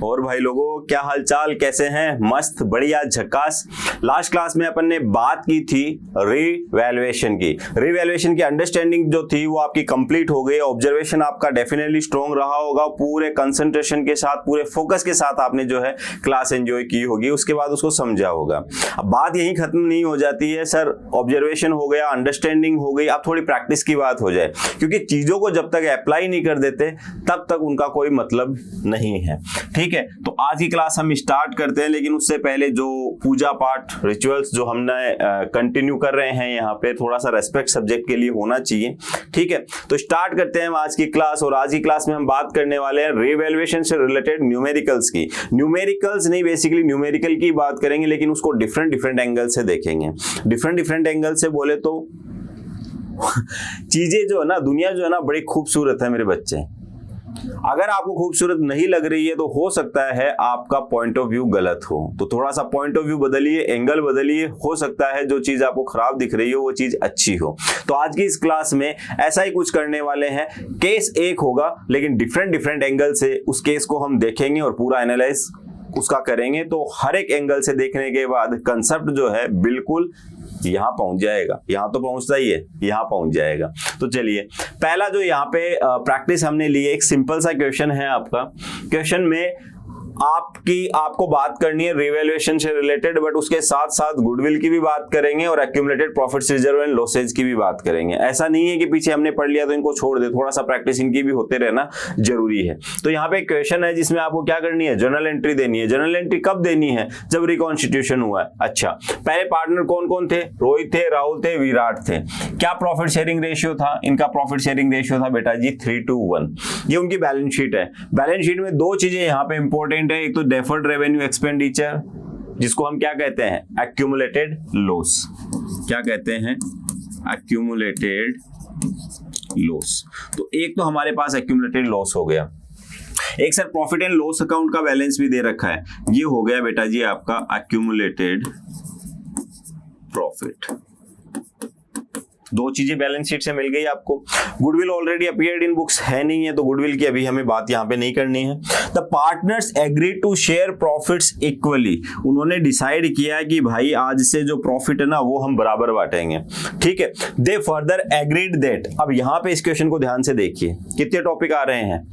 और भाई लोगों क्या हालचाल, कैसे हैं? मस्त, बढ़िया, झकास। लास्ट क्लास में अपन ने बात की थी रीवैल्यूएशन की अंडरस्टैंडिंग जो थी वो आपकी कंप्लीट हो गई। ऑब्जर्वेशन आपका डेफिनेटली स्ट्रॉन्ग रहा होगा, पूरे कंसंट्रेशन के साथ, पूरे फोकस के साथ आपने जो है क्लास एंजॉय की होगी, उसके बाद उसको समझा होगा। अब बात यहीं खत्म नहीं हो जाती है सर, ऑब्जर्वेशन हो गया, अंडरस्टैंडिंग हो गई, अब थोड़ी प्रैक्टिस की बात हो जाए, क्योंकि चीजों को जब तक अप्लाई नहीं कर देते तब तक उनका कोई मतलब नहीं है। ठीक है, तो आज की क्लास हम स्टार्ट करते हैं, लेकिन उससे पहले जो पूजा पाठ रिचुअल्स जो हमने कंटिन्यू कर रहे हैं यहाँ पे, थोड़ा सा रेस्पेक्ट सब्जेक्ट के लिए होना चाहिए। ठीक है, तो स्टार्ट करते हैं आज की क्लास। और आज की क्लास में हम बात करने वाले हैं रीवैल्यूएशन से रिलेटेड न्यूमेरिकल्स की। न्यूमेरिकल्स नहीं, बेसिकली न्यूमेरिकल की बात करेंगे, लेकिन उसको डिफरेंट एंगल से देखेंगे। डिफरेंट एंगल से बोले तो चीजें जो है ना, दुनिया जो है ना, बड़ी खूबसूरत है मेरे बच्चे। अगर आपको खूबसूरत नहीं लग रही है तो हो सकता है आपका पॉइंट ऑफ व्यू गलत हो, तो थोड़ा सा पॉइंट ऑफ व्यू बदलिए, एंगल बदलिए, हो सकता है जो चीज आपको खराब दिख रही हो वो चीज अच्छी हो। तो आज की इस क्लास में ऐसा ही कुछ करने वाले हैं। केस एक होगा, लेकिन डिफरेंट एंगल से उस केस को हम देखेंगे और पूरा एनालाइज उसका करेंगे। तो हर एक एंगल से देखने के बाद कंसेप्ट जो है बिल्कुल यहां पहुंच जाएगा। यहां तो पहुंचता ही है, यहां पहुंच जाएगा। तो चलिए, पहला जो यहां पे प्रैक्टिस हमने ली है, एक सिंपल सा क्वेश्चन है आपका। क्वेश्चन में आपको बात करनी है रिवैल्यूएशन से रिलेटेड, बट उसके साथ साथ गुडविल की भी बात करेंगे और accumulated profits reserve and losses की भी बात करेंगे। ऐसा नहीं है कि पीछे हमने पढ़ लिया तो इनको छोड़ दे, थोड़ा सा प्रैक्टिस इनकी भी होते रहना जरूरी है। तो यहाँ पे एक क्वेश्चन है जिसमें आपको क्या करनी है, जर्नल एंट्री देनी है। जर्नल एंट्री कब देनी है? जब रिकॉन्स्टिट्यूशन हुआ है। अच्छा, पहले पार्टनर कौन कौन थे? रोहित थे, राहुल थे, विराट थे। क्या प्रॉफिट शेयरिंग रेशियो था? इनका प्रॉफिट शेयरिंग रेशियो था बेटा जी 3:1। ये उनकी बैलेंस शीट है। बैलेंस शीट में दो चीजें यहाँ पे इंपॉर्टेंट है, एक तो डेफर्ड रेवेन्यू एक्सपेंडिचर, जिसको हम क्या कहते हैं, एक्यूमुलेटेड लॉस। क्या कहते हैं? Accumulated loss. तो एक तो हमारे पास एक्यूमुलेटेड लॉस हो गया। एक sir profit and loss account का बैलेंस भी दे रखा है, ये हो गया बेटा जी आपका एक्यूमुलेटेड प्रॉफिट। दो चीजें बैलेंस शीट से मिल गई आपको। Goodwill already appeared in books है नहीं है, तो गुडविल की अभी हमें बात यहां पे नहीं करनी है। The partners agree to share profits equally. उन्होंने डिसाइड किया कि भाई आज से जो प्रॉफिट है ना वो हम बराबर बांटेंगे। ठीक है, दे फर्दर एग्रीड दैट। अब यहां पे इस क्वेश्चन को ध्यान से देखिए, कितने टॉपिक आ रहे हैं।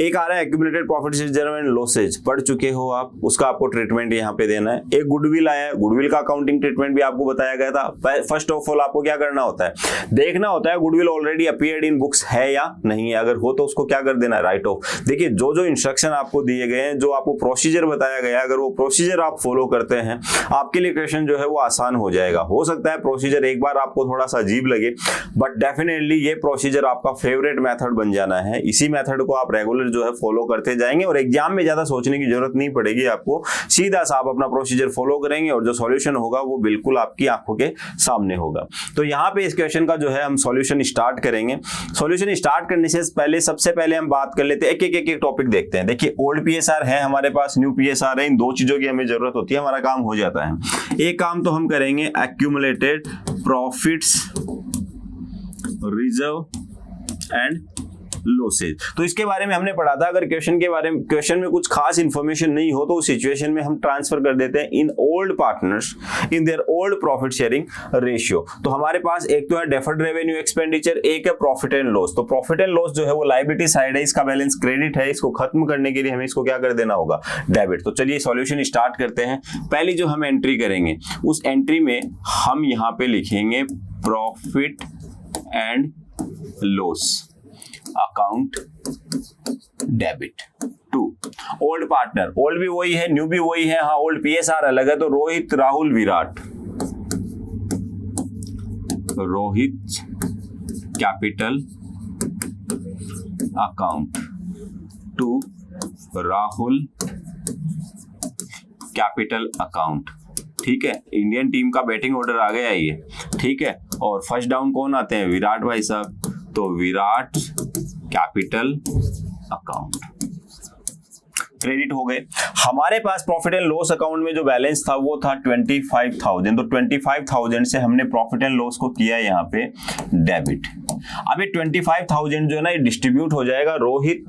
एक आ रहा है accumulated profits reserve and losses, पढ़ चुके हो आप, उसका आपको ट्रीटमेंट यहाँ पे देना है। एक गुडविल आया है, गुडविल का अकाउंटिंग ट्रीटमेंट भी आपको बताया गया था। फर्स्ट ऑफ ऑल आपको क्या करना होता है, देखना होता है goodwill already appeared in books है या नहीं है। अगर हो तो उसको क्या कर देना है, राइट ऑफ। देखिए, जो इंस्ट्रक्शन आपको दिए गए हैं, जो आपको प्रोसीजर बताया गया है, अगर वो प्रोसीजर आप फॉलो करते हैं, आपके लिए क्वेश्चन जो है वो आसान हो जाएगा। हो सकता है प्रोसीजर एक बार आपको थोड़ा सा अजीब लगे, बट डेफिनेटली ये प्रोसीजर आपका फेवरेट मेथड बन जाना है। इसी मेथड को आप रेगुलर जो है फॉलो करते जाएंगे और एग्जाम में ज्यादा सोचने की जरूरत नहीं पड़ेगी आपको। सीधा सा आप अपना प्रोसीजर फॉलो करेंगे और जो सॉल्यूशन होगा वो बिल्कुल आपकी आंखों के सामने होगा। तो यहाँ पे इस क्वेश्चन का जो है हम सॉल्यूशन स्टार्ट करेंगे। सॉल्यूशन स्टार्ट करने से पहले सबसे पहले हम बात कर लेते हैं, एक टॉपिक देखते हैं। देखिए, ओल्ड पीएसआर है हमारे पास, न्यू पीएसआर है, इन दो चीजों की हमें जरूरत होती है, हमारा काम हो जाता है। एक काम तो हम करेंगे accumulated profits reserve and losses. तो इसके बारे में हमने पढ़ा था। अगर क्वेश्चन में कुछ खास इंफॉर्मेशन नहीं हो तो उस सिचुएशन में हम ट्रांसफर कर देते हैं in old partners in their old profit sharing ratio. तो हमारे पास एक तो है डेफर्ड रेवेन्यू एक्सपेंडिचर, एक है प्रॉफिट एंड लॉस। तो प्रॉफिट एंड लॉस जो है वो लायबिलिटी साइड है, इसका बैलेंस क्रेडिट है। इसको खत्म करने के लिए हमें इसको क्या कर देना होगा, डेबिट। तो चलिए सॉल्यूशन स्टार्ट करते हैं। पहली जो हम एंट्री करेंगे, उस एंट्री में हम यहां पे लिखेंगे profit and loss account debit to old partner. Old भी वही है, न्यू भी वही है। हाँ, ओल्ड पीएसआर अलग है, तो Rohit, Rahul, Virat. Rohit capital account to Rahul capital account. ठीक है, इंडियन टीम का बैटिंग ऑर्डर आ गया ये। ठीक है, और फर्स्ट डाउन कौन आते हैं, विराट भाई साहब। तो विराट कैपिटल अकाउंट क्रेडिट हो गए। हमारे पास प्रॉफिट एंड लॉस अकाउंट में जो बैलेंस था वो था 25,000। तो 25,000 से हमने प्रॉफिट एंड लॉस को किया यहाँ पे डेबिट। अब ये 25,000 जो है ना, ये डिस्ट्रीब्यूट हो जाएगा रोहित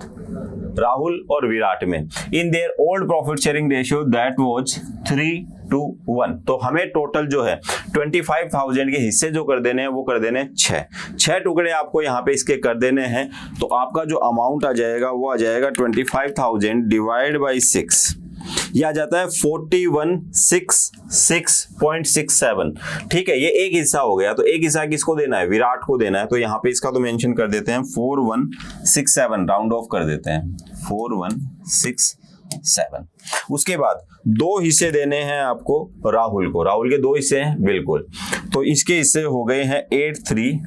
राहुल और विराट में in their old profit sharing ratio that was 3:1। तो हमें टोटल जो है 25,000 के हिस्से जो कर देने हैं वो कर देने 6 टुकड़े आपको यहाँ पे इसके कर देने हैं। तो आपका जो अमाउंट आ जाएगा वो आ जाएगा 25,000 डिवाइड बाई 6, यह आ जाता है 4166.67। ठीक है, ये एक हिस्सा हो गया। तो एक हिस्सा किसको देना है? विराट को देना है। तो यहाँ पे इसका तो मेंशन कर देते हैं 4167, राउंड ऑफ कर देते हैं 4167। उसके बाद 2 हिस्से देने हैं आपको राहुल को। राहुल के 2 हिस्से हैं बिल्कुल, तो इसके हिस्से हो गए हैं 833।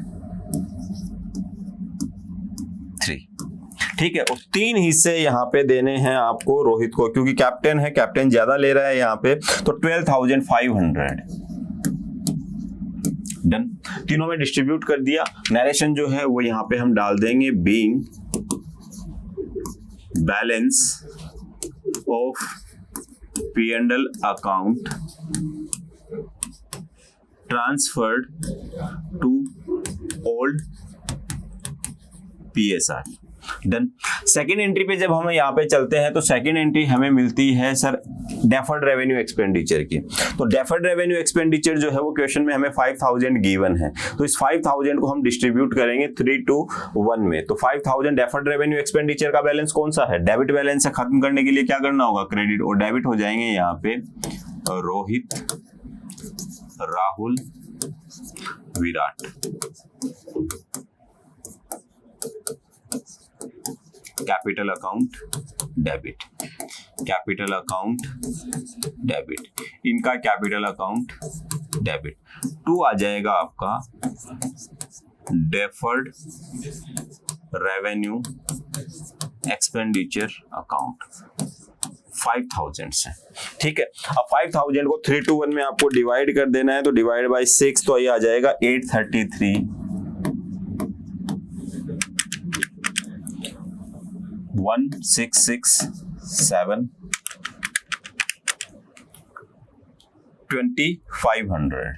ठीक है, और 3 हिस्से यहाँ पे देने हैं आपको रोहित को, क्योंकि कैप्टन है, कैप्टन ज्यादा ले रहा है यहाँ पे। तो 12,500 डन। तीनों में डिस्ट्रीब्यूट कर दिया। नरेशन जो है वो यहाँ पे हम डाल देंगे being balance of P&L account transferred to old PSR। Done. Second entry पे जब हम यहाँ पे चलते हैं तो सेकेंड एंट्री हमें मिलती है सर डेफर्ड रेवेन्यू एक्सपेंडिचर की। तो डेफर्ड रेवेन्यू एक्सपेंडिचर जो है वो क्वेश्चन में हमें 5,000 गिवन है। तो इस 5,000 को हम डिस्ट्रीब्यूट करेंगे 3:1 में। तो 5,000 डेफर्ड रेवेन्यू एक्सपेंडिचर का बैलेंस कौन सा है? डेबिट बैलेंस से खत्म करने के लिए क्या करना होगा? क्रेडिट और डेबिट हो जाएंगे यहाँ पे Rohit, Rahul, Virat. Capital account debit, capital account debit, इनका कैपिटल अकाउंट डेबिट। 2 आ जाएगा आपका डेफर्ड रेवेन्यू एक्सपेंडिचर अकाउंट 5,000 से। ठीक है, अब 5,000 को 3:1 में आपको डिवाइड कर देना है। तो डिवाइड बाय 6, तो ये आ जाएगा 833 1,667 2,500।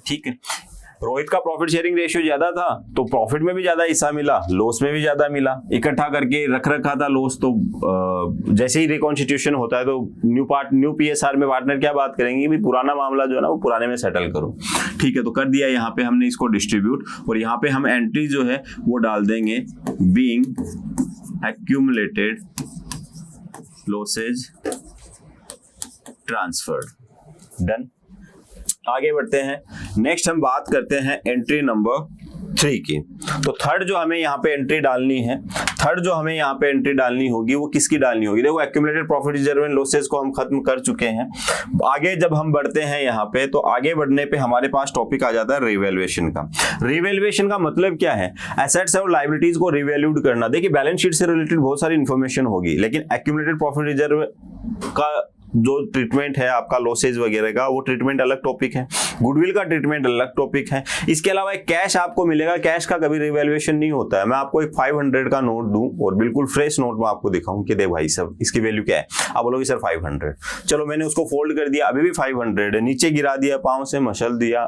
ठीक है, रोहित का प्रॉफिट शेयरिंग रेशियो ज्यादा था तो प्रॉफिट में भी ज्यादा हिस्सा मिला, लॉस में भी ज्यादा मिला। इकट्ठा करके रख रखा था लॉस, तो जैसे ही रिकॉन्स्टिट्यूशन होता है तो न्यू PSR में पार्टनर क्या बात करेंगे भी पुराना मामला जो है ना वो पुराने में सेटल करो। ठीक है, तो कर दिया यहाँ पे हमने इसको डिस्ट्रीब्यूट, और यहाँ पे हम एंट्री जो है वो डाल देंगे being accumulated losses transferred. Done. आगे बढ़ते हैं। नेक्स्ट हम बात करते हैं एंट्री नंबर 3 की। तो थर्ड जो हमें यहाँ पे एंट्री डालनी है, वो किसकी डालनी होगी? देखो, accumulated profit reserve and losses को हम खत्म कर चुके हैं। आगे जब हम बढ़ते हैं यहाँ पे, तो आगे बढ़ने पे हमारे पास टॉपिक आ जाता है रिवैल्यूएशन का। रिवैल्यूएशन का मतलब क्या है? एसेट्स और लायबिलिटीज को रिवैल्यूड करना। देखिए, बैलेंस शीट से रिलेटेड बहुत सारी इंफॉर्मेशन होगी, लेकिन एक्यूमुलेटेड प्रॉफिट रिजर्व का जो ट्रीटमेंट है आपका लॉसेज वगैरह का, वो ट्रीटमेंट अलग टॉपिक है। गुडविल का ट्रीटमेंट अलग टॉपिक है। इसके अलावा एक कैश आपको मिलेगा, कैश का कभी रिवैल्यूएशन नहीं होता है। मैं आपको एक 500 का नोट दूं और बिल्कुल फ्रेश नोट में आपको दिखाऊं कि देख भाई साहब इसकी वैल्यू क्या है। आप बोलोगे सर 500, चलो मैंने उसको फोल्ड कर दिया, अभी भी 500 है। नीचे गिरा दिया, पांव से मसल दिया,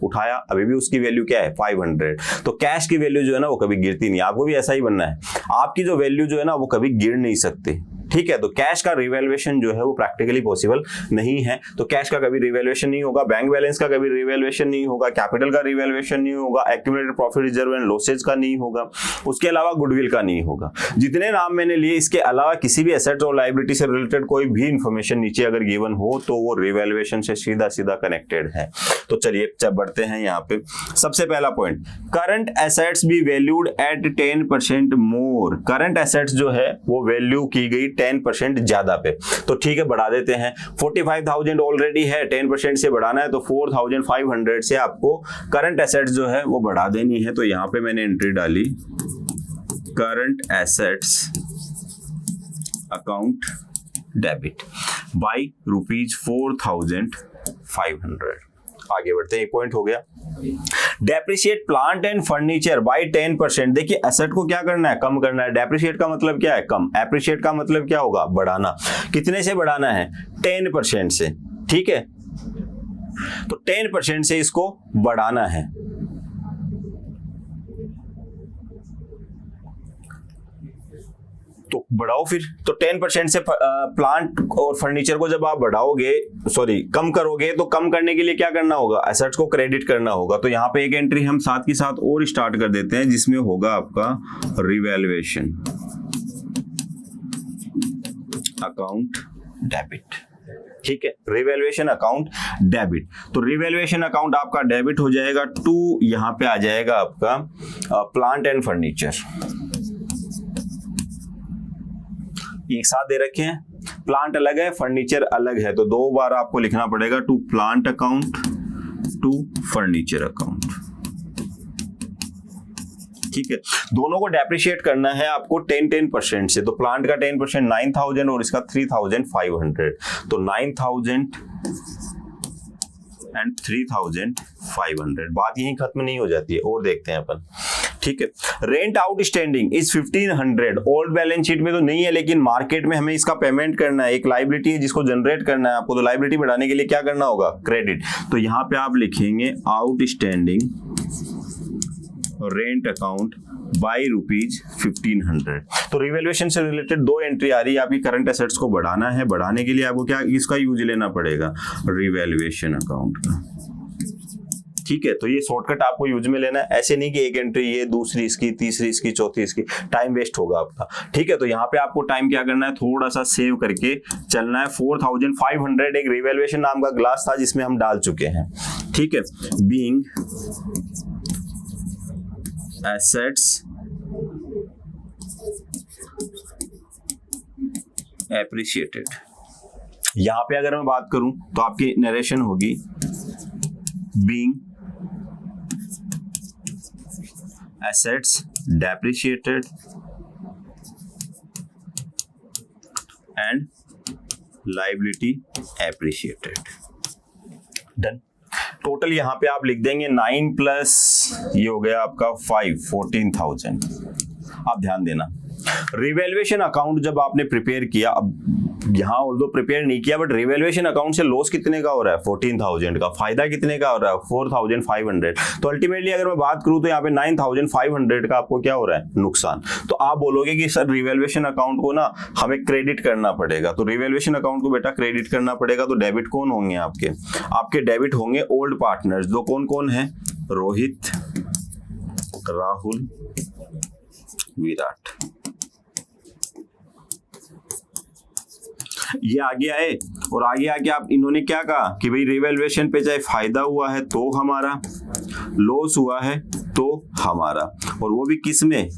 उठाया, अभी भी उसकी वैल्यू क्या है? 500। तो कैश की वैल्यू जो है ना वो कभी गिरती नहीं। आपको भी ऐसा ही बनना है, आपकी जो वैल्यू जो है ना वो कभी गिर नहीं सकती। ठीक है, तो कैश का रिवैल्यूएशन जो है वो प्रैक्टिकली पॉसिबल नहीं है। तो कैश का कभी रिवैल्यूएशन नहीं होगा, बैंक बैलेंस का कभी रिवैल्यूएशन नहीं होगा, कैपिटल का रिवैल्यूएशन नहीं होगा, accumulated profit reserve and losses का नहीं होगा, उसके अलावा गुडविल का नहीं होगा। जितने नाम मैंने लिए, इसके अलावा किसी भी एसेट और लायबिलिटी से रिलेटेड कोई भी इंफॉर्मेशन नीचे अगर गिवन हो तो वो रिवैल्यूएशन से सीधा सीधा कनेक्टेड है। तो चलिए जब बढ़ते हैं यहाँ पे, सबसे पहला point, current assets be valued at 10% more. Current assets जो है वो वैल्यू की गई 10% ज्यादा पे। तो ठीक है, बढ़ा देते हैं। 45,000 ऑलरेडी है, 10% से बढ़ाना है तो 4,500 से आपको करंट एसेट्स जो है वो बढ़ा देनी है। तो यहां पे मैंने एंट्री डाली current assets account debit by ₹4,500। आगे बढ़ते हैं, एक पॉइंट हो गया। Depreciate plant and furniture bye 10%। देखिए, एसेट को क्या करना है? कम करना है। डेप्रिशिएट का मतलब क्या है? कम। एप्रिशिएट का मतलब क्या होगा? बढ़ाना। कितने से बढ़ाना है? 10% से। ठीक है, तो 10% से इसको बढ़ाना है। तो बढ़ाओ फिर। तो 10% से प्लांट और फर्नीचर को जब आप बढ़ाओगे, सॉरी कम करोगे, तो कम करने के लिए क्या करना होगा, एसेट्स को क्रेडिट करना होगा। तो यहाँ पे एक एंट्री हम साथ के साथ और स्टार्ट कर देते हैं, जिसमें होगा आपका रिवैल्यूएशन अकाउंट डेबिट। ठीक है, रिवैल्यूएशन अकाउंट डेबिट। तो रिवैल्यूएशन अकाउंट आपका डेबिट हो जाएगा टू, यहां पे आ जाएगा आपका प्लांट एंड फर्नीचर। एक साथ दे रखे हैं, प्लांट अलग है फर्नीचर अलग है, तो दो बार आपको लिखना पड़ेगा, to plant account to furniture account. ठीक है, दोनों को डेप्रिशिएट करना है आपको 10% से। तो प्लांट का 10% 9000 और इसका 3500, तो 9000 एंड 3500। बात यहीं खत्म नहीं हो जाती है, और देखते हैं अपन। ठीक है, rent outstanding is 1500। Old balance sheet में तो नहीं है, लेकिन मार्केट में हमें इसका पेमेंट करना है, एक लायबिलिटी है जिसको जनरेट करना है आपको। तो लायबिलिटी बढ़ाने के लिए क्या करना होगा, क्रेडिट। तो यहां पे आप लिखेंगे आउटस्टैंडिंग रेंट अकाउंट बाई ₹1500। तो रिवैल्यूएशन से रिलेटेड दो एंट्री आ रही है आपकी। करंट एसेट्स को बढ़ाना है, बढ़ाने के लिए आपको क्या इसका यूज लेना पड़ेगा, रिवैल्यूएशन अकाउंट का। ठीक है, तो ये शॉर्टकट आपको यूज में लेना है, ऐसे नहीं कि एक एंट्री ये, दूसरी इसकी, तीसरी इसकी, चौथी इसकी, टाइम वेस्ट होगा आपका। ठीक है, तो यहाँ पे आपको टाइम क्या करना है, थोड़ा सा सेव करके चलना है। 4500 एक रिवैल्यूएशन नाम का ग्लास था जिसमें हम डाल चुके हैं। ठीक है, बीइंग assets appreciated। यहां पे अगर मैं बात करूं तो आपकी नरेशन होगी being assets depreciated and liability appreciated। Done. Total यहाँ पे आप लिख देंगे 9 प्लस ये हो गया आपका 5, 14,000। आप ध्यान देना, रिवैल्यूएशन अकाउंट जब आपने प्रिपेयर किया, अब यहाँ ऑल्दो प्रिपेयर नहीं किया, बट रिवैल्यूएशन अकाउंट से लॉस कितने का हो रहा है, 14,000 का। फायदा कितने का हो रहा है, 4,500। तो अल्टीमेटली अगर मैं बात करूं तो यहाँ पे 9,500 का आपको क्या हो रहा है, नुकसान। तो आप बोलोगे कि सर रिवैल्यूएशन अकाउंट को ना हमें क्रेडिट करना पड़ेगा। तो रिवैल्यूएशन अकाउंट को बेटा क्रेडिट करना पड़ेगा। तो डेबिट कौन होंगे आपके डेबिट होंगे ओल्ड पार्टनर्स। दो कौन कौन है, रोहित, राहुल, विराट। ये आगे आए और आगे आके आप इन्होंने क्या कहा कि भाई रिवैल्यूएशन पे चाहे फायदा हुआ है तो हमारा, लॉस हुआ है तो हमारा, और वो भी किस में,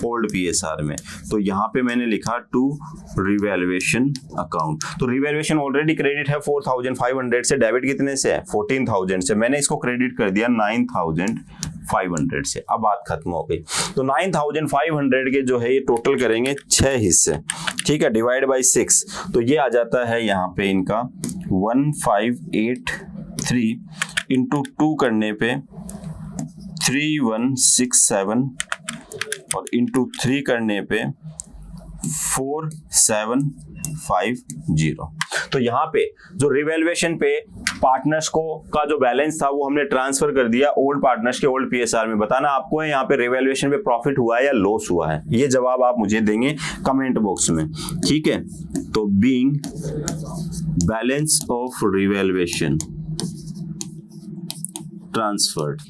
ओल्ड पीएसआर में। तो यहाँ पे मैंने लिखा टू रिवैल्यूएशन अकाउंट। तो रिवैल्यूएशन ऑलरेडी क्रेडिट है 4,500 से, डेबिट कितने से है, 14,000 से। मैंने इसको क्रेडिट कर दिया 9,500 से। अब बात खत्म हो गई। तो 9,500 के जो है ये टोटल करेंगे 6 हिस्से। ठीक है, डिवाइड बाय 6, तो ये आ जाता है यहाँ पे इनका 1583 इंटू 2 करने पे 3167 और इंटू 3 करने पे 4750। तो यहाँ पे जो रिवैल्यूएशन पे पार्टनर्स को का जो बैलेंस था वो हमने ट्रांसफर कर दिया ओल्ड पार्टनर्स के ओल्ड पीएसआर में। बताना आपको है यहाँ पे रिवैल्यूएशन पे प्रॉफिट हुआ है या लॉस हुआ है, ये जवाब आप मुझे देंगे कमेंट बॉक्स में। ठीक है, तो being balance of revaluation transferred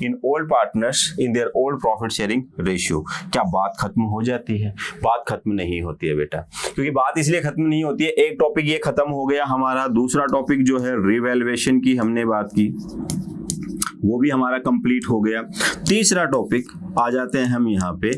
in old partners in their old profit sharing ratio. क्या बात खत्म हो जाती है? बात खत्म नहीं होती है बेटा, क्योंकि बात इसलिए खत्म नहीं होती है, एक टॉपिक ये खत्म हो गया हमारा, दूसरा टॉपिक जो है रिवैल्यूएशन की हमने बात की, वो भी हमारा कंप्लीट हो गया। तीसरा टॉपिक आ जाते हैं हम यहाँ पे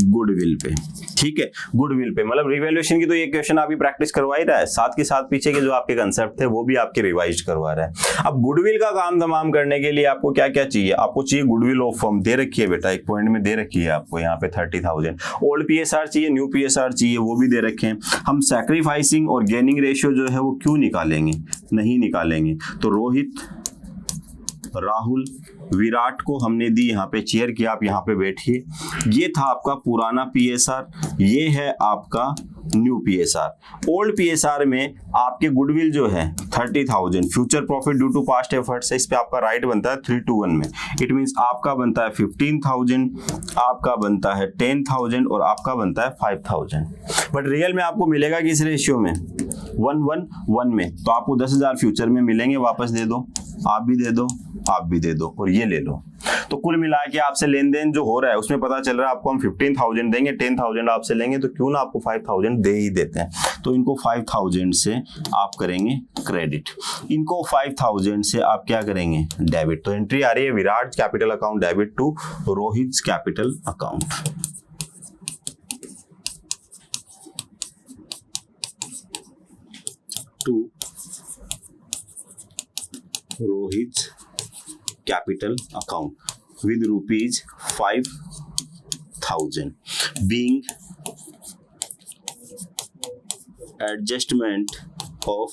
गुडविल पे। ठीक है, गुडविल पे मतलब रिवैल्यूएशन की तो ये क्वेश्चन आपकी प्रैक्टिस करवा ही रहा है, साथ के साथ पीछे के जो आपके कंसेप्ट थे वो भी आपके रिवाइज करवा रहा है। अब गुडविल का काम तमाम करने के लिए आपको क्या क्या चाहिए, आपको चाहिए गुडविल ऑफ फर्म, दे रखी है बेटा, एक पॉइंट में दे रखी है आपको यहाँ पे 30,000। ओल्ड पीएसआर चाहिए, न्यू पीएसआर चाहिए, वो भी दे रखे हैं। हम सैक्रिफाइसिंग और गेनिंग रेशियो जो है वो क्यों निकालेंगे, नहीं निकालेंगे। तो रोहित, राहुल, विराट को हमने दी यहाँ पे चेयर की, आप यहाँ पे बैठिए। ये था आपका पुराना पीएसआर, ये है आपका न्यू पीएसआर। ओल्ड पीएसआर में आपके गुडविल जो है 30,000, future profit due to past efforts है, इस पे आपका राइट बनता है 3:1 में। इट मींस आपका बनता है 15,000, आपका बनता है 10,000 और आपका बनता है 5,000। बट रियल में आपको मिलेगा किस रेशियो में? 1:1 में। तो आपको 10,000 फ्यूचर में मिलेंगे, वापस दे दो, आप भी दे दो, आप भी दे दो और ये ले लो। तो कुल मिला के आपसे लेन देन जो हो रहा है उसमें पता चल रहा है आपको हम 15,000 देंगे, 10,000 आपसे लेंगे, तो क्यों ना आपको 5,000 दे ही देते हैं। तो इनको 5,000 से आप करेंगे क्रेडिट, इनको 5,000 से आप क्या करेंगे? डेबिट। तो एंट्री आ रही है Virat capital account debit to Rohit capital account. To Rohit capital account with rupees 5,000 being adjustment of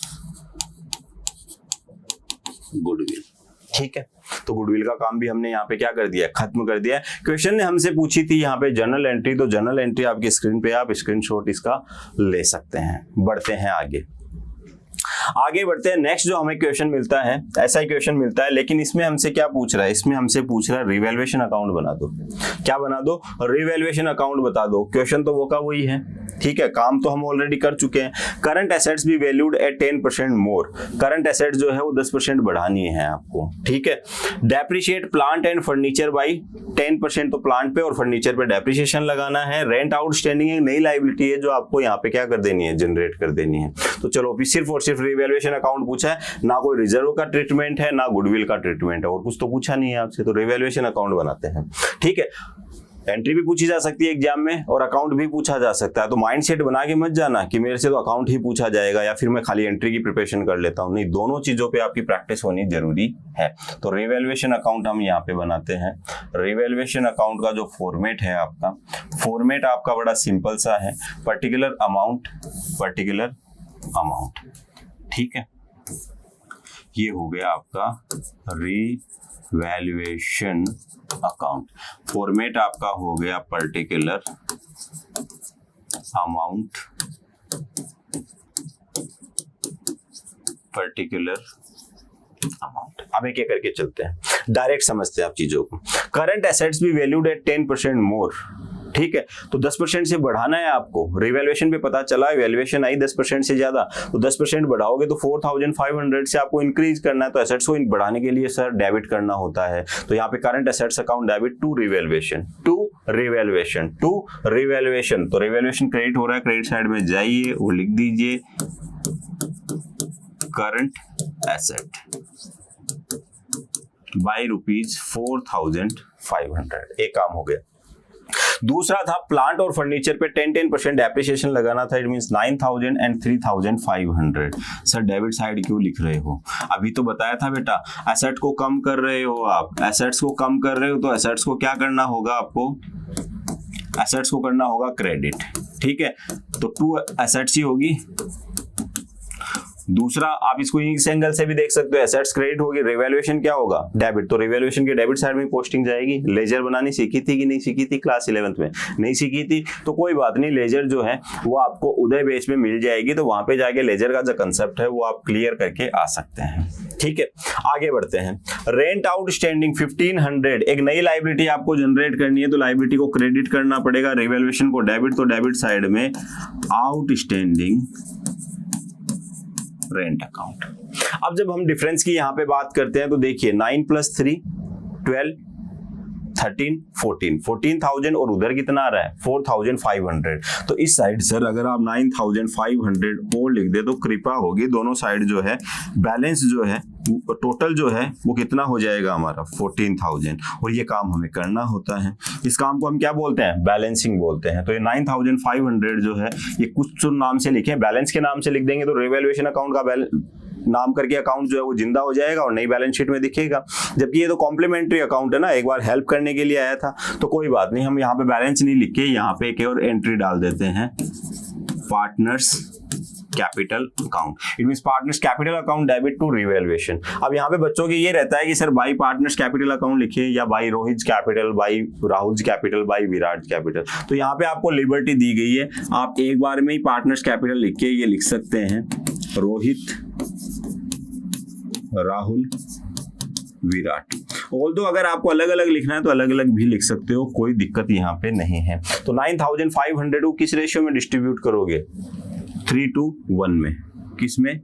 goodwill। ठीक है, तो गुडविल का काम भी हमने यहाँ पे क्या कर दिया? खत्म कर दिया। क्वेश्चन ने हमसे पूछी थी यहाँ पे जर्नल एंट्री, तो जर्नल एंट्री आपकी स्क्रीन पे, आप स्क्रीनशॉट इसका ले सकते हैं। बढ़ते हैं आगे बढ़ते हैं। नेक्स्ट जो हमें क्वेश्चन मिलता है, ऐसा ही क्वेश्चन मिलता है, लेकिन इसमें हमसे क्या पूछ रहा है? इसमें हमसे पूछ रहा है रिवैल्यूएशन अकाउंट बना दो। क्या बना दो? रिवैल्यूएशन अकाउंट बता दो। क्वेश्चन तो वो का वही है, ठीक है, काम तो हम ऑलरेडी कर चुके हैं। Current assets be valued at 10% more. Current asset जो है वो 10% बढ़ानी है आपको, ठीक है। Depreciate plant and furniture by 10%, तो प्लांट पे और फर्नीचर पे डेप्रिसिएशन लगाना है। रेंट आउटस्टैंडिंग एक नई लायबिलिटी है जो आपको यहाँ पे क्या कर देनी है? जनरेट कर देनी है। तो चलो अभी सिर्फ और सिर्फ रिवैल्यूएशन अकाउंट पूछा है, ना कोई रिजर्व का ट्रीटमेंट है, ना गुडविल का ट्रीटमेंट है, और कुछ तो पूछा नहीं है आपसे। तो रिवैल्यूएशन अकाउंट बनाते हैं, ठीक है। एंट्री भी पूछी जा सकती है एग्जाम में और अकाउंट भी पूछा जा सकता है। तो माइंडसेट बना के मत जाना कि मेरे से तो अकाउंट ही पूछा जाएगा या फिर मैं खाली एंट्री की प्रिपरेशन कर लेता हूं। नहीं, दोनों चीजों पे आपकी प्रैक्टिस होनी जरूरी है। तो रिवैल्यूएशन अकाउंट हम यहाँ पे बनाते हैं। रिवैल्यूएशन अकाउंट का जो फॉर्मेट है आपका, फॉर्मेट आपका बड़ा सिंपल सा है, पर्टिकुलर अमाउंट, ठीक है। ये हो गया आपका रिवैल्यूएशन अकाउंट। फॉर्मेट आपका हो गया पर्टिकुलर अमाउंट, अब एक एक करके चलते हैं, डायरेक्ट समझते हैं आप चीजों को। करंट एसेट्स भी वैल्यूड एट 10% मोर, ठीक है। तो 10% से बढ़ाना है आपको। रिवैल्यूएशन पे पता चला वैल्यूएशन आई 10% से ज्यादा, तो 10% बढ़ाओगे तो 4,500 से आपको इंक्रीज करना है। तो एसेट्स को बढ़ाने के लिए सर डेबिट करना होता है। तो यहाँ पे current assets account debit to revaluation, तो रिवैल्यूएशन क्रेडिट हो रहा है, क्रेडिट साइड में जाइए, वो लिख दीजिए करंट एसेट बाय रुपीज 4,500। एक काम हो गया। दूसरा था प्लांट और फर्नीचर पे 10% डेप्रिसिएशन लगाना था। It means 9,000 and 3,500। Sir debit side क्यों लिख रहे हो? अभी तो बताया था बेटा, एसेट को कम कर रहे हो आप, एसेट्स को कम कर रहे हो, तो एसेट्स को क्या करना होगा आपको? एसेट्स को करना होगा क्रेडिट, ठीक है। तो 2 एसेट्स ही होगी। दूसरा आप इसको इस एंगल से भी देख सकते हो, एसेट्स क्रेडिट होगी, रिवैल्यूएशन क्या होगा? डेबिट। तो रिवैल्यूएशन के डेबिट साइड में पोस्टिंग जाएगी। लेजर बनानी सीखी थी कि नहीं सीखी थी? क्लास 11th में नहीं सीखी थी तो कोई बात नहीं, लेजर जो है वो आपको उदय बेस में मिल जाएगी। तो वहां पे जाके लेजर का जो कंसेप्ट है वो आप क्लियर करके आ सकते हैं, ठीक है। आगे बढ़ते हैं। रेंट आउटस्टैंडिंग 1,500, एक नई लायबिलिटी आपको जनरेट करनी है, तो लायबिलिटी को क्रेडिट करना पड़ेगा, रिवैल्यूएशन को डेबिट। तो डेबिट साइड में आउटस्टैंडिंग रेंट अकाउंट। अब जब हम डिफरेंस की यहां पे बात करते हैं तो देखिए 9 + 3 12 13 14 14,000 और उधर कितना आ रहा है? 4,500। तो इस साइड सर अगर आप 9,500 और लिख दे तो कृपा होगी, दोनों साइड जो है बैलेंस जो है टोटल जो है वो कितना हो जाएगा हमारा? 14,000। और ये काम हमें करना होता है, इस काम को हम क्या बोलते हैं? बैलेंसिंग बोलते हैं। तो ये 9,500 जो है ये कुछ नाम से लिखे, बैलेंस के नाम से लिख देंगे तो रिवैल्यूएशन अकाउंट का नाम करके अकाउंट जो है वो जिंदा हो जाएगा और नई बैलेंस शीट में दिखेगा। जबकि ये तो कॉम्प्लीमेंट्री अकाउंट है ना, एक बार हेल्प करने के लिए आया था, तो कोई बात नहीं, हम यहाँ पे बैलेंस नहीं लिख के यहाँ पे एक और एंट्री डाल देते हैं, partners capital account. It means partners capital account debit to revaluation. अब यहाँ पे बच्चों की ये रहता है कि sir by partners capital account लिखिए या by Rohit capital, by Rahul capital, by Virat capital. तो यहाँ पे आपको लिबर्टी दी गई है, आप एक बार में ही पार्टनर्स कैपिटल लिख के ये लिख सकते हैं रोहित, राहुल, विराट। ऑल्दो अगर आपको अलग अलग लिखना है तो अलग अलग भी लिख सकते हो, कोई दिक्कत यहाँ पे नहीं है। तो 9500 को किस रेशियो में डिस्ट्रीब्यूट करोगे? 3:1 में। किस में?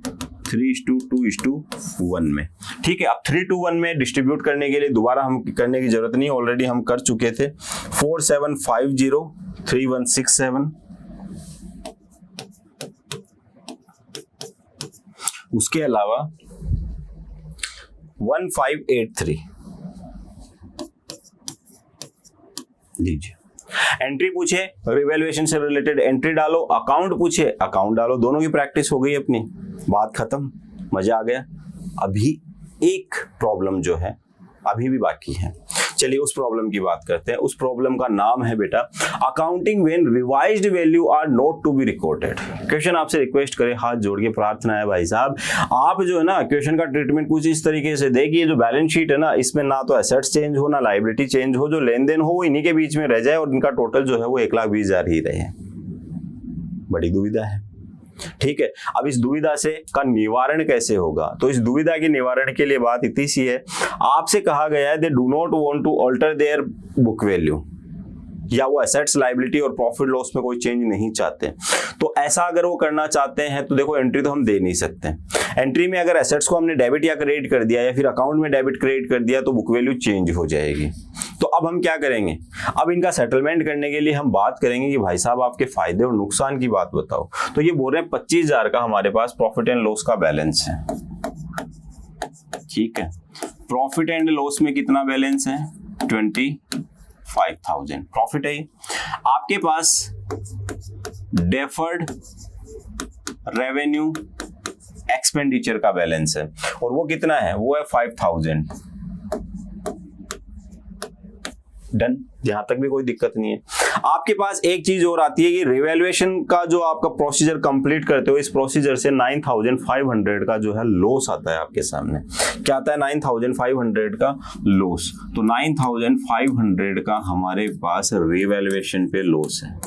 3:2:1 में। ठीक है, अब 3:1 में डिस्ट्रीब्यूट करने के लिए दोबारा हम करने की जरूरत नहीं, ऑलरेडी हम कर चुके थे। 47503167, उसके अलावा 1583 लीजिए। एंट्री पूछे रिवैल्यूएशन से रिलेटेड एंट्री डालो, अकाउंट पूछे अकाउंट डालो। दोनों की प्रैक्टिस हो गई अपनी, बात खत्म, मजा आ गया। अभी एक प्रॉब्लम जो है अभी भी बाकी है, चलिए उस प्रॉब्लम की बात करते हैं। उस प्रॉब्लम का नाम है बेटा accounting when revised value are not to be recorded. Question आपसे रिक्वेस्ट करे, हाथ जोड़ के प्रार्थना है भाई साहब, आप जो है ना क्वेश्चन का ट्रीटमेंट कुछ इस तरीके से देखिए, जो बैलेंस शीट है ना इसमें ना तो एसेट्स चेंज हो ना लायबिलिटी चेंज हो, जो लेन देन हो वो इन्हीं के बीच में रह जाए और इनका टोटल जो है वो 1,20,000 ही रहे। बड़ी दुविधा है। ठीक है, अब इस दुविधा से का निवारण कैसे होगा? तो इस दुविधा के निवारण के लिए बात इतनी सी है, आपसे कहा गया है they do not want to alter their book value, या वो एसेट्स लायबिलिटी और प्रॉफिट लॉस में कोई चेंज नहीं चाहते। तो ऐसा अगर वो करना चाहते हैं तो देखो एंट्री तो हम दे नहीं सकते। एंट्री में अगर एसेट्स को हमने डेबिट या क्रेडिट कर दिया या फिर अकाउंट में डेबिट क्रेडिट कर दिया तो बुक वैल्यू चेंज हो जाएगी। तो अब हम क्या करेंगे? अब इनका सेटलमेंट करने के लिए हम बात करेंगे कि भाई साहब आपके फायदे और नुकसान की बात बताओ। तो ये बोल रहे हैं 25,000 का हमारे पास प्रॉफिट एंड लॉस का बैलेंस है। ठीक है, प्रॉफिट एंड लॉस में कितना बैलेंस है? 25,000 प्रॉफिट है। आपके पास डेफर्ड रेवेन्यू एक्सपेंडिचर का बैलेंस है और वो कितना है? वो है 5,000। डन, यहां तक भी कोई दिक्कत नहीं है। आपके पास एक चीज और आती है कि रिवैल्यूएशन का जो आपका प्रोसीजर कंप्लीट करते हो, इस प्रोसीजर से 9,500 का जो है लॉस आता है आपके सामने। क्या आता है? 9,500 का लॉस। तो 9,500 का हमारे पास रिवैल्यूएशन पे लॉस है।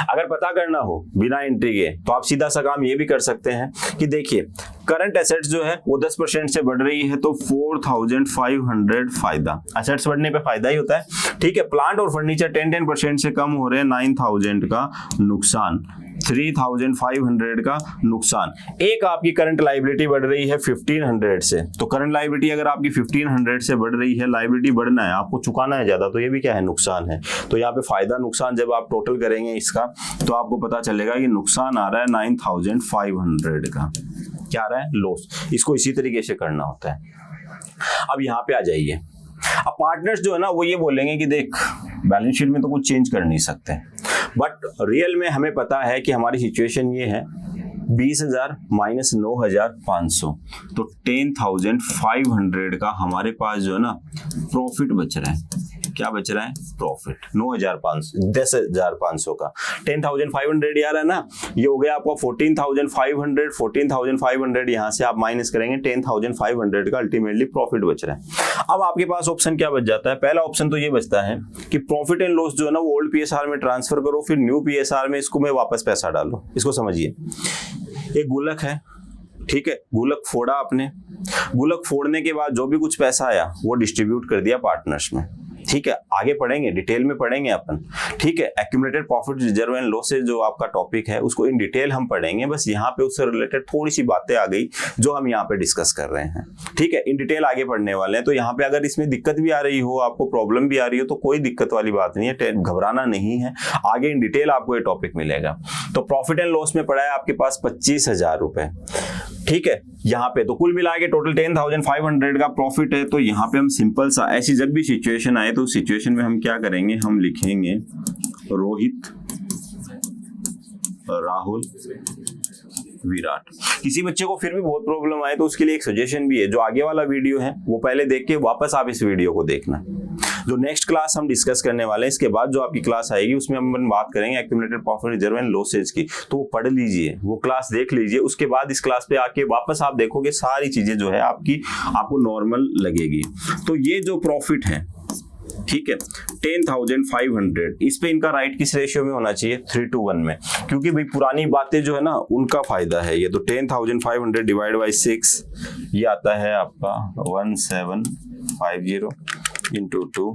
अगर पता करना हो बिना एंट्री के तो आप सीधा सा काम ये भी कर सकते हैं कि देखिए करंट एसेट्स जो है वो 10% से बढ़ रही है तो 4,500 फायदा, एसेट्स बढ़ने पे फायदा ही होता है। ठीक है, प्लांट और फर्नीचर 10% से कम हो रहे हैं, 9,000 का नुकसान, 3,500 का नुकसान। एक आपकी करंट लायबिलिटी बढ़ रही है 1,500 से, तो करंट लायबिलिटी अगर आपकी 1,500 से बढ़ रही है, लायबिलिटी बढ़ना है, आपको चुकाना है ज्यादा, तो ये भी क्या है? नुकसान है। तो यहाँ पे फायदा नुकसान जब आप टोटल करेंगे इसका तो आपको पता चलेगा कि नुकसान आ रहा है 9,500 का। क्या आ रहा है? लॉस। इसको इसी तरीके से करना होता है। अब यहाँ पे आ जाइए, अब पार्टनर्स जो है ना वो ये बोलेंगे कि देख बैलेंस शीट में तो कुछ चेंज कर नहीं सकते, बट रियल में हमें पता है कि हमारी सिचुएशन ये है 20,000 माइनस 9,500 तो 10,500 का हमारे पास जो है ना प्रॉफिट बच रहा है। क्या बच रहा है? प्रॉफिट 10,500 का 10,500 यार है ना, ये हो गया आपका 14,500। 14,500 यहां से आप माइनस करेंगे, 10,500 का अल्टीमेटली प्रॉफिट बच रहा है। अब आपके पास ऑप्शन क्या बच जाता है? पहला ऑप्शन तो ये बचता है कि प्रॉफिट एंड लॉस जो है ना वो ओल्ड पीएसआर में ट्रांसफर करो, फिर न्यू पीएसआर में इसको में वापस पैसा डालो। इसको समझिए, एक गुल्लक है, ठीक है, गुल्लक फोड़ा आपने, गुल्लक फोड़ने के बाद जो भी कुछ पैसा आया वो डिस्ट्रीब्यूट कर दिया पार्टनर्स में। ठीक है, आगे पढ़ेंगे, डिटेल में पढ़ेंगे अपन। ठीक है, accumulated profit reserve and losses जो आपका टॉपिक है उसको इन डिटेल हम पढ़ेंगे। बस यहाँ पे उससे रिलेटेड थोड़ी सी बातें आ गई जो हम यहाँ पे डिस्कस कर रहे हैं। ठीक है, इन डिटेल आगे पढ़ने वाले हैं। तो यहाँ पे अगर इसमें दिक्कत भी आ रही हो, आपको प्रॉब्लम भी आ रही हो, तो कोई दिक्कत वाली बात नहीं है, घबराना नहीं है। आगे इन डिटेल आपको ये टॉपिक मिलेगा। तो प्रॉफिट एंड लॉस में पड़ा है आपके पास 25,000 रुपए। ठीक है, यहाँ पे तो कुल मिला के टोटल 10,500 का प्रॉफिट है। तो यहाँ पे हम सिंपल सा ऐसी जब भी सिचुएशन आए तो सिचुएशन में हम क्या करेंगे? हम लिखेंगे रोहित, राहुल, विराट। किसी बच्चे को फिर भी बहुत प्रॉब्लम आए तो उसके लिए एक सजेशन भी है, जो आगे वाला वीडियो है वो पहले देख के वापस आप इस वीडियो को देखना। जो नेक्स्ट क्लास हम डिस्कस करने वाले हैं, इसके बाद जो आपकी क्लास आएगी उसमें हम बात करेंगे accumulated profit reserve and losses की, तो वो पढ़ लीजिए, वो क्लास देख लीजिए। उसके बाद इस क्लास पे आके वापस आप देखोगे सारी चीजें जो है आपको नॉर्मल लगेगी। तो ये जो प्रॉफिट है, ठीक है, 10,500, इस पे इनका राइट किस रेशियो में होना चाहिए? 3:1 में, क्योंकि भाई पुरानी बातें जो है ना उनका फायदा है ये। तो 10,500 डिवाइड बाई 6, ये आता है आपका 1750 इंटू 2,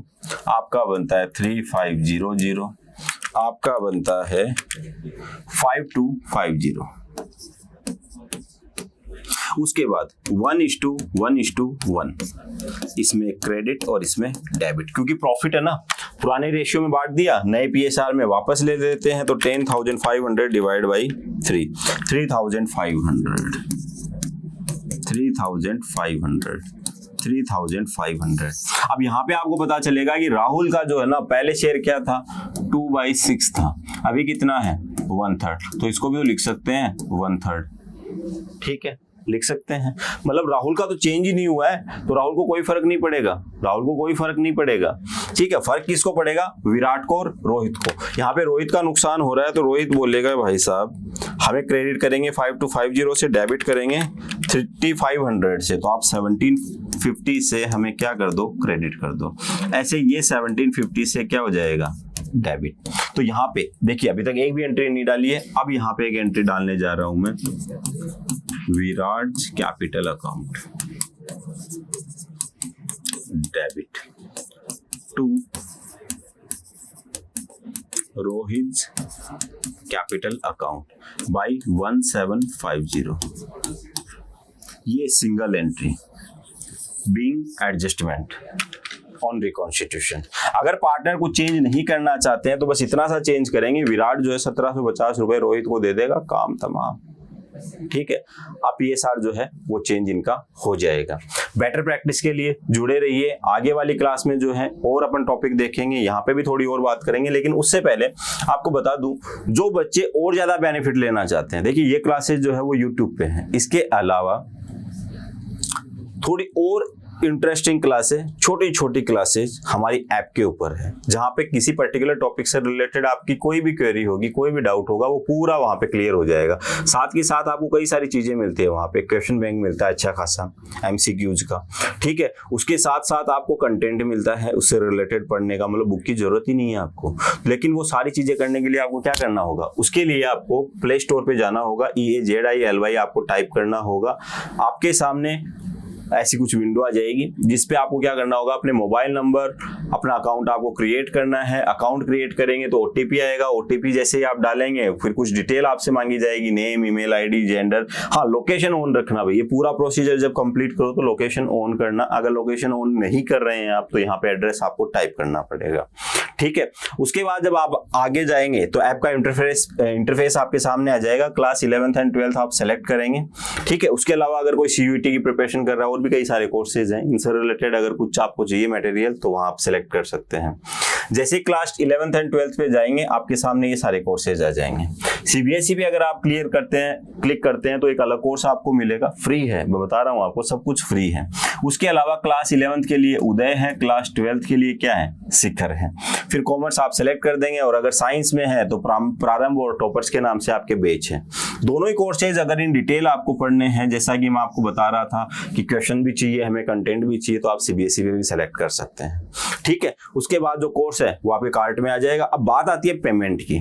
आपका बनता है 3500, आपका बनता है 5250। उसके बाद 1:1:1, इसमें क्रेडिट और इसमें डेबिट, क्योंकि प्रॉफिट है ना, पुराने रेशियो में बांट दिया, नए पीएसआर में वापस ले लेते हैं। तो 10,500 डिवाइड बाई 3, 3,500। अब यहाँ पे आपको पता चलेगा कि राहुल का जो है ना पहले शेयर क्या था? 2/6 था, अभी कितना है? 1/3। तो इसको भी लिख सकते हैं 1/3, ठीक है, लिख सकते हैं। मतलब राहुल का तो चेंज ही नहीं हुआ है, तो राहुल को कोई फर्क नहीं पड़ेगा, ठीक है। फर्क किसको पड़ेगा? विराट को और रोहित को। यहाँ पे रोहित का नुकसान हो रहा है, तो रोहित बोलेगा भाई साहब हमें क्रेडिट करेंगे 5250 से, डेबिट करेंगे 3500 से, तो आप 1750 से हमें क्या कर दो? क्रेडिट कर दो। ऐसे ये 1750 से क्या हो जाएगा? डेबिट। तो यहाँ पे देखिए अभी तक एक भी एंट्री नहीं डाली है, अब यहाँ पे एक एंट्री डालने जा रहा हूं मैं, Virat capital account debit to Rohit capital account by 1750। ये single entry being adjustment on reconstitution. अगर पार्टनर को चेंज नहीं करना चाहते हैं तो बस इतना सा चेंज करेंगे, विराट जो है 1750 रुपए रोहित को दे देगा, काम तमाम, ठीक है। अब पीएसआर जो है वो चेंज इनका हो जाएगा। बेटर प्रैक्टिस के लिए जुड़े रहिए, आगे वाली क्लास में जो है और अपन टॉपिक देखेंगे, यहाँ पे भी थोड़ी और बात करेंगे। लेकिन उससे पहले आपको बता दूं, जो बच्चे और ज्यादा बेनिफिट लेना चाहते हैं, देखिए ये क्लासेस जो है वो यूट्यूब पे है, इसके अलावा थोड़ी और इंटरेस्टिंग क्लासेस, छोटी छोटी क्लासेस हमारी ऐप के ऊपर है, जहां पे किसी पर्टिकुलर टॉपिक से रिलेटेड आपकी कोई भी क्वेरी होगी, कोई भी डाउट होगा, वो पूरा वहां पे क्लियर हो जाएगा। साथ के साथ आपको कई सारी चीजें मिलती है वहां पे, क्वेश्चन बैंक मिलता है अच्छा खासा एमसीक्यूज का, ठीक है। उसके साथ साथ आपको कंटेंट मिलता है उससे रिलेटेड पढ़ने का, मतलब बुक की जरूरत ही नहीं है आपको। लेकिन वो सारी चीजें करने के लिए आपको क्या करना होगा? उसके लिए आपको प्ले स्टोर पे जाना होगा, EAZILY आपको टाइप करना होगा, आपके सामने ऐसी कुछ विंडो आ जाएगी जिसपे आपको क्या करना होगा? अपने मोबाइल नंबर, अपना अकाउंट आपको क्रिएट करना है। अकाउंट क्रिएट करेंगे तो OTP आएगा, OTP जैसे ही आप डालेंगे फिर कुछ डिटेल आपसे मांगी जाएगी, नेम, ईमेल आईडी, जेंडर, हाँ लोकेशन ऑन रखना भाई। ये पूरा प्रोसीजर जब कंप्लीट करो तो लोकेशन ऑन करना, अगर लोकेशन ऑन नहीं कर रहे हैं आप तो यहाँ पे एड्रेस आपको टाइप करना पड़ेगा, ठीक है। उसके बाद जब आप आगे जाएंगे तो ऐप का इंटरफेस आपके सामने आ जाएगा। क्लास 11th एंड 12th आप सेलेक्ट करेंगे, ठीक है। उसके अलावा अगर कोई CUET की प्रिपरेशन कर रहा है, और भी कई सारे कोर्सेज हैं, इनसे रिलेटेड अगर कुछ आपको चाहिए मटेरियल तो वहां आप सेलेक्ट कर सकते हैं। जैसे क्लास 11th एंड 12th पे जाएंगे आपके सामने ये सारे कोर्सेज आ जाएंगे। CBSE पे अगर आप क्लिक करते हैं तो एक अलग कोर्स आपको मिलेगा, फ्री है, मैं बता रहा हूँ आपको, सब कुछ फ्री है। उसके अलावा क्लास 11th के लिए उदय है, क्लास 12th के लिए क्या है? शिखर है। फिर कॉमर्स आप सेलेक्ट कर देंगे, और अगर साइंस में है तो प्रारंभ और टॉपर्स के नाम से आपके बैच है। दोनों ही कोर्सेज अगर इन डिटेल आपको पढ़ने हैं, जैसा कि मैं आपको बता रहा था कि क्वेश्चन भी चाहिए हमें, कंटेंट भी चाहिए, तो आप CBSE पे भी सेलेक्ट कर सकते हैं, ठीक है। उसके बाद जो कोर्स है वो आपके कार्ट में आ जाएगा। अब बात आती है पेमेंट की।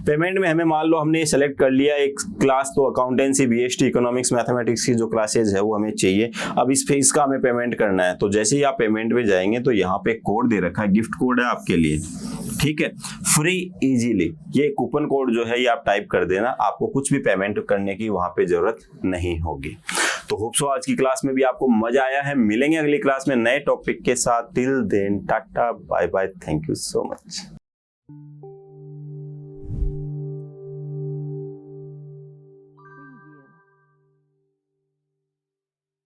पेमेंट में हमें मान लो हमने सेलेक्ट कर लिया एक क्लास, तो अकाउंटेंसी, BST, इकोनॉमिक्स, मैथमेटिक्स की जो क्लासेज है वो हमें चाहिए। अब इस फीस का हमें पेमेंट करना है, तो जैसे ही आप पेमेंट में जाएंगे तो यहाँ पे कोड दे रखा है, गिफ्ट कोड है आपके लिए, ठीक है, फ्री इजीली। ये कूपन कोड जो है ये आप टाइप कर देना, आपको कुछ भी पेमेंट करने की वहां पे जरूरत नहीं होगी। तो होप सो आज की क्लास में भी आपको मजा आया है। मिलेंगे अगली क्लास में नए टॉपिक के साथ। Till then tata bye bye, thank you so much.